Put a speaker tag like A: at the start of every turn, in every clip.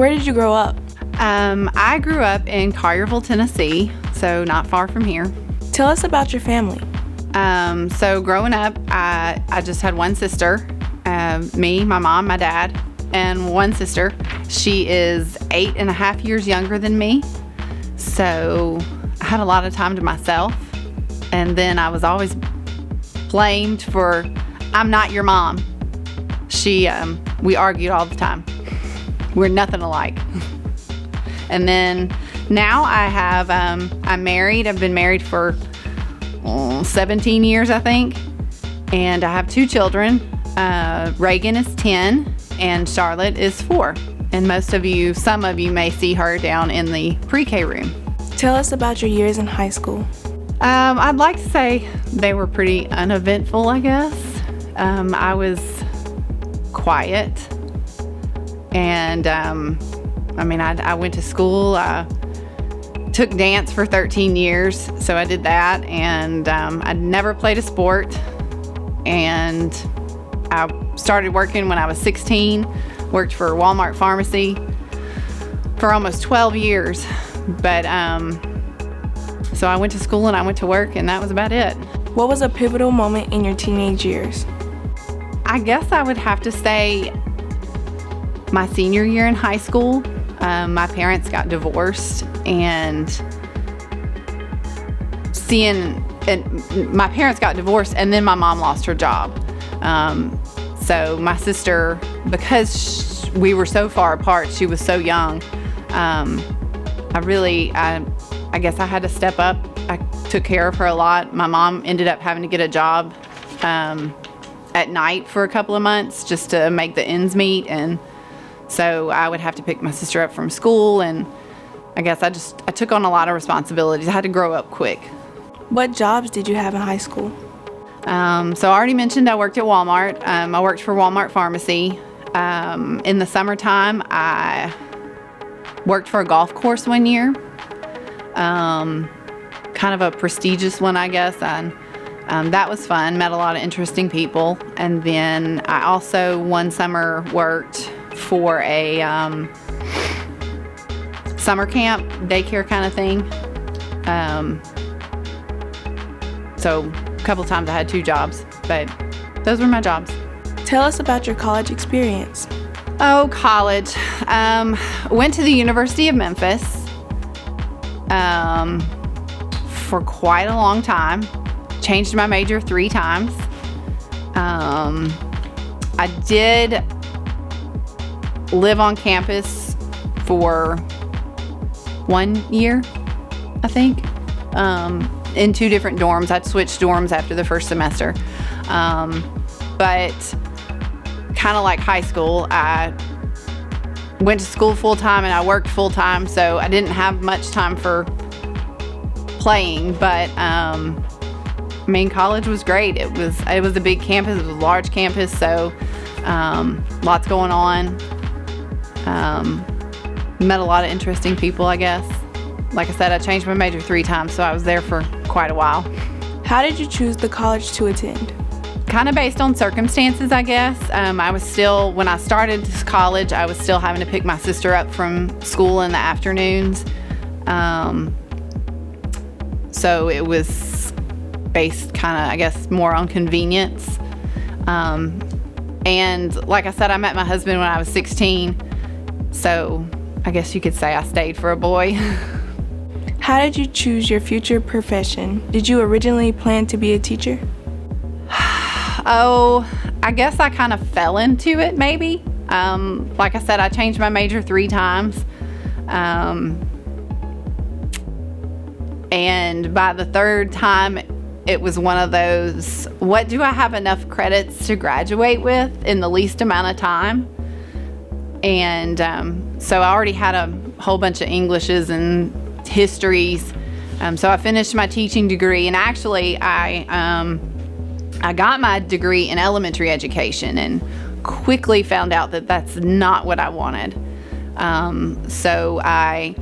A: Where did you grow up?
B: I grew up in Collierville, Tennessee, so not far from here.
A: Tell us about your family.
B: So growing up, I just had one sister, me, my mom, my dad, and one sister. She is 8.5 years younger than me, so I had a lot of time to myself. And then I was always blamed for, I'm not your mom. We argued all the time. We're nothing alike. And then now I'm married. I've been married for 17 years, I think. And I have 2 children. Reagan is 10 and Charlotte is 4. And some of you may see her down in the pre-K room.
A: Tell us about your years in high school.
B: I'd like to say they were pretty uneventful, I guess. I was quiet. And I went to school. I took dance for 13 years, so I did that. And I'd never played a sport. And I started working when I was 16, worked for Walmart Pharmacy for almost 12 years. But so I went to school and I went to work, and that was about it.
A: What was a pivotal moment in your teenage years?
B: I guess I would have to say my senior year in high school. My parents got divorced, and my parents got divorced, and then my mom lost her job. So my sister, because we were so far apart, she was so young, I guess I had to step up. I took care of her a lot. My mom ended up having to get a job at night for a couple of months just to make the ends meet, and so I would have to pick my sister up from school, and I guess I took on a lot of responsibilities. I had to grow up quick.
A: What jobs did you have in high school?
B: So I already mentioned I worked at Walmart. I worked for Walmart Pharmacy. In the summertime, I worked for a golf course one year. Kind of a prestigious one, I guess. And that was fun. Met a lot of interesting people. And then I also one summer worked for a summer camp, daycare kind of thing. So a couple times I had 2 jobs, but those were my jobs.
A: Tell us about your college experience.
B: Oh, college. Went to the University of Memphis for quite a long time. Changed my major 3 times. I did live on campus for 1 year, I think, in 2 different dorms. I'd switched dorms after the first semester. But kind of like high school, I went to school full-time and I worked full-time, so I didn't have much time for playing. But college was great. It was a big campus. It was a large campus, so lots going on. Met a lot of interesting people, I guess. Like I said, I changed my major 3 times, so I was there for quite a while.
A: How did you choose the college to attend?
B: Kind of based on circumstances, I guess. When I started college, I was still having to pick my sister up from school in the afternoons. So it was based kind of, I guess, more on convenience. And like I said, I met my husband when I was 16. So I guess you could say I stayed for a boy.
A: How did you choose your future profession? Did you originally plan to be a teacher?
B: Oh, I guess I kind of fell into it, maybe. Like I said, I changed my major 3 times. And by the 3rd time, it was one of those, what do I have enough credits to graduate with in the least amount of time? And so I already had a whole bunch of Englishes and histories. So I finished my teaching degree, and actually I got my degree in elementary education and quickly found out that that's not what I wanted. So I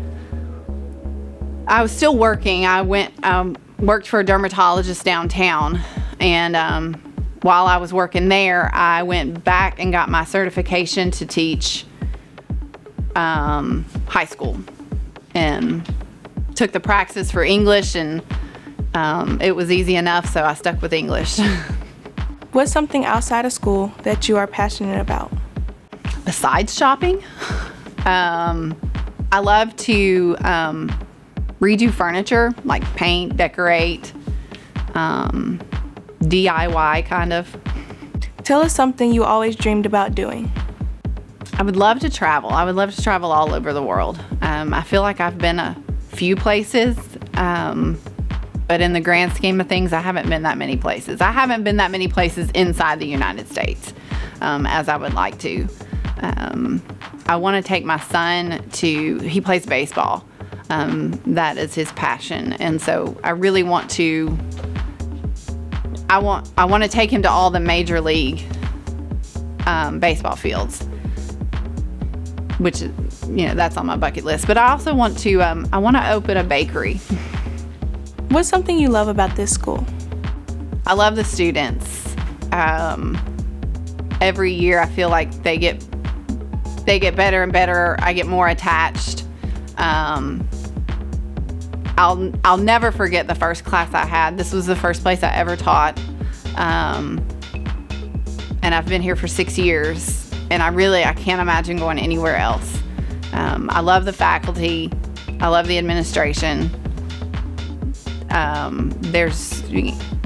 B: was still working. I worked for a dermatologist downtown, and while I was working there, I went back and got my certification to teach high school and took the praxis for English, and it was easy enough, so I stuck with English.
A: What's something outside of school that you are passionate about?
B: Besides shopping, I love to redo furniture, like paint, decorate, DIY kind of.
A: Tell us something you always dreamed about doing.
B: I would love to travel. I would love to travel all over the world. I feel like I've been a few places, but in the grand scheme of things, I haven't been that many places. I haven't been that many places inside the United States as I would like to. I want to take my son he plays baseball. That is his passion. And so I really want to, I want to take him to all the major league baseball fields, which is, that's on my bucket list. But I also want to, I want to open a bakery.
A: What's something you love about this school?
B: I love the students. Every year I feel like they get better and better. I get more attached. I'll never forget the first class I had. This was the first place I ever taught. And I've been here for 6 years, and I can't imagine going anywhere else. I love the faculty. I love the administration. There's,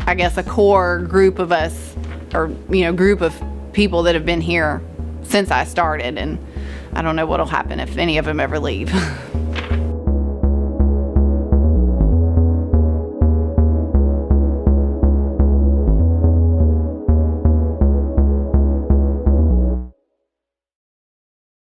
B: I guess, a core group of us, or group of people that have been here since I started, and I don't know what'll happen if any of them ever leave.